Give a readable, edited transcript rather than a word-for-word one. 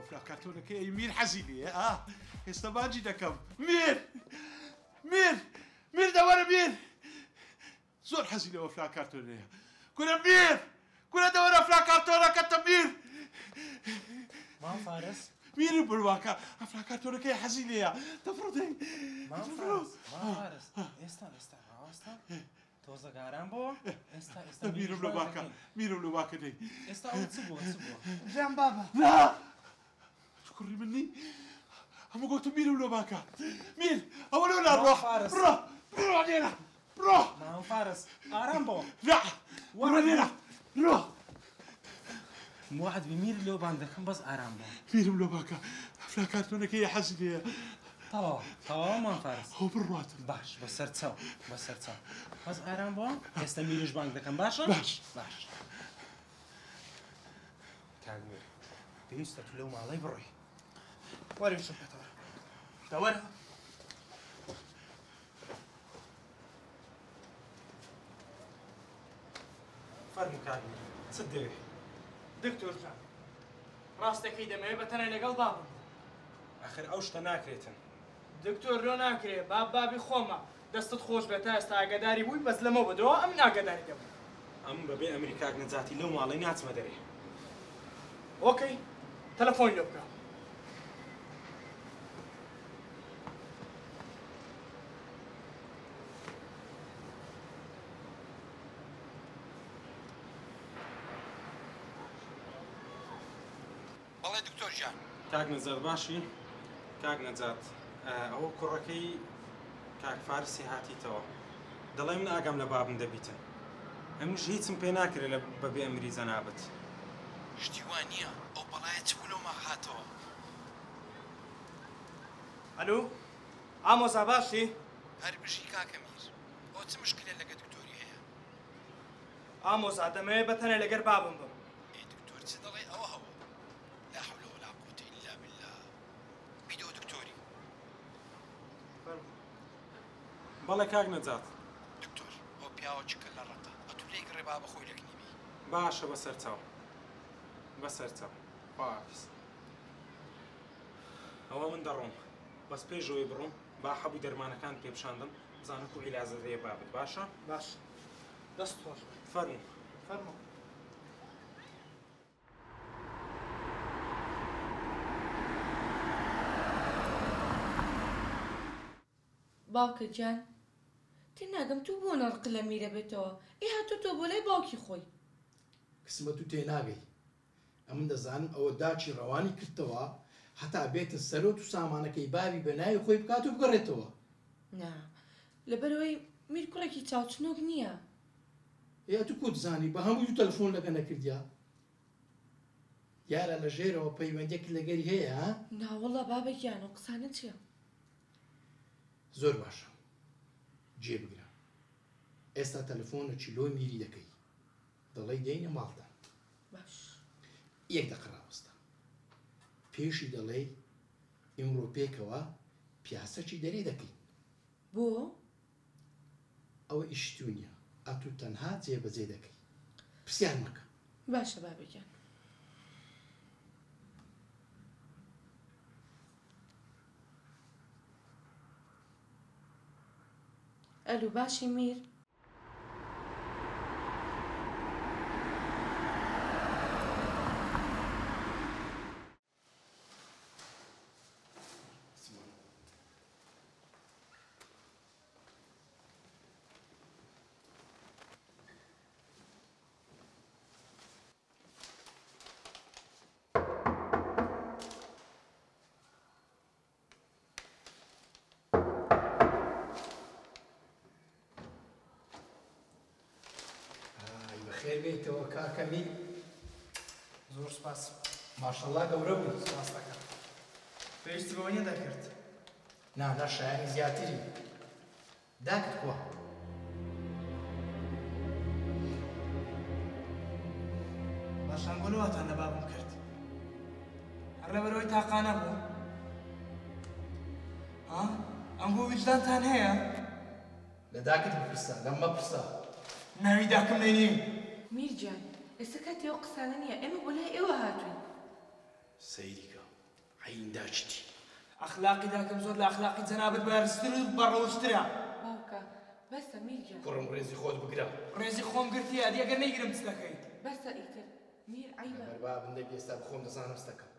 فراکاتۆنەکە میر حەزی لێ ئێستا باجی دەکەم میر دەوەرە میر زۆر حەزی لەوە فراکاتۆنەیە کورە میر کورە دەوەرە فراکاتۆنەکەتە میر مام فارس میری بڕواکە فراکاتۆنەکەی حەزی لێیە دەفڕدەی مام فارس ئێستا تۆزە گاران بۆ ئێستا میرم لە واکە دەی ئێستا ئەو چ بووە ژیان بابە کوڕی منی هەموو گۆتە میرم لە واکە میر ئەوە لەو لاڕۆ بڕۆ لێرە بڕۆ مام فارس ئارام بۆ وەرە لێرە بڕۆ موعد بمیر لەو باندەکەم بەس ئارام بۆ میرم لە واکە فراکاتۆنەکەی حەزی لێیە تەواو مام فارس ئەو بڕواتە باش بەسەر چاو بەس ئارام بۆ ئێستا میریش بانگ دەکەم باشە باش کاگمیر پێویستە تو لەو ماڵەی بڕۆی وەرە شوکەتەوە دەوەرە فەرموو کاگمیر چت دەوێ دکتۆر جان ڕاستەکەی دەمەوێت بەتەنە لەگەڵ بابم ئاخر ئەو شتە ناکرێتن دکتۆر لۆ ناکرێت بابی خۆمە دەستت خۆش بێت تا ئێستا ئاگاداری بووی بەس لەمە بەدەوە ئەم ناگەداری دەبوو ئەم بەبێ ئەمریکاک نەجاتی لەو ماڵەی ناچمە دەرێ ئۆکەی تەلەفۆن لێ بکە بەڵێ دکتۆر جان کاک نەجات باشی کاک نەجات ئەوە کوڕەکەی کاک فارسی هاتیتەوە دەڵێ من ئاگام لە بابم دەبیتن ئەمش هیچم پێ ناکرێت لە بەبێ ئەمری زەنابەت شتی وان نییە ئەو بەڵایە چ بوو لەومە هاتەوە ئەلو ئامۆزا باشی هەر بژی کاکە میر ئەو چ مشکلە لەگە دکتۆری هەیە ئامۆزا دەمەوێت بەتەنە لەگەر بابم بم ئێ دکتۆر چ دەڵێ ئەوە هەوە لا حول ولا قوة إلا بالله بیدۆ دکتۆری بەڵێ کاک نەجات دکتۆر ئەو پیاوە چکە لە ڕقە ئەتو لێی گڕێ با بەخۆی لەکنیبی باشە بەسەر چاو خواحافیز ئەوە من دەڕۆم بەس پێشەوەی بڕۆم با حەبووی دەرمانەکان پێ بشاندم بزانم کو عیلازە دەیە بابت باشە باش دەست خۆش فەرموو باوکە جان تێناگەم تو بۆ نەڕق لە میرە بێتەوە هاتوو تۆ بۆ لای باوکی خۆی قسمەت و تێناگەی ئەمن دەزانم ئەوە داچی ڕەوانی کردەوە هەتا بێتن سەرۆت و سامانەکەی بابی بە ناوی خۆی بکات و بگەڕێتەوە نا لەبەرەوەی میر کوڕێکی چاوچنۆک نییە یا تو کۆتزانی بە هەموو تەلەفۆن لەگە نەکردیا یارە لە ژێرەوە پەیوەندێک لەگەری هەیە ها ناوەڵە بابەگیان و قسانە چییە زۆر باشە جێبگرە ئێستا تەلەفۆنە چیلۆ میری دەکەی دەڵێی دێینە ماڵدا باش یەک دەقڕاوەستە پێشی دەڵێ ئیمڕۆ پێکەوە پیاسەکی دەرێ دەکەی بۆ ئەوە ئیشتونیە ئەتو تەنها جێبەجێ دەکەی پرسیار مەکە باشە بابەگیان ئەلو باشی میر خێر بێتەوە کاکەمی زۆر سپاس ماشەڵڵا گەورە بوو سپاس دەکەم پێویستی بەوە نییە دەکرد نا شایانی زیاتری داکت کووە باشان بۆ لەواتان لە بابم کرد هەر لەبەرەوەی تاقانە بوو ئەم بۆ وجدانتان هەیە لە داکت بپرسە لەم مەپرسە ناوی داکم لێ نیم میرجان ئێستا کاتی ئەو قسانە نییە ئێمە بۆ لای ئێوە هاتووین سەیریکە عیندا شتی ئەخلاقی داکەم زۆر لە ئەخلاقی جەنابەت بەرزتر و بەڕەوشترە. باوکە بەسە میرجان کوڕم ڕێزی خۆت بگرە ڕێزی خۆم گرتی ئەدی ئەگەر نەیگرم چ دەکەیت؟ بەسە ئیتر میر عیبە بەربا بندێک ئێستا بخۆم دەزانم ستەکەم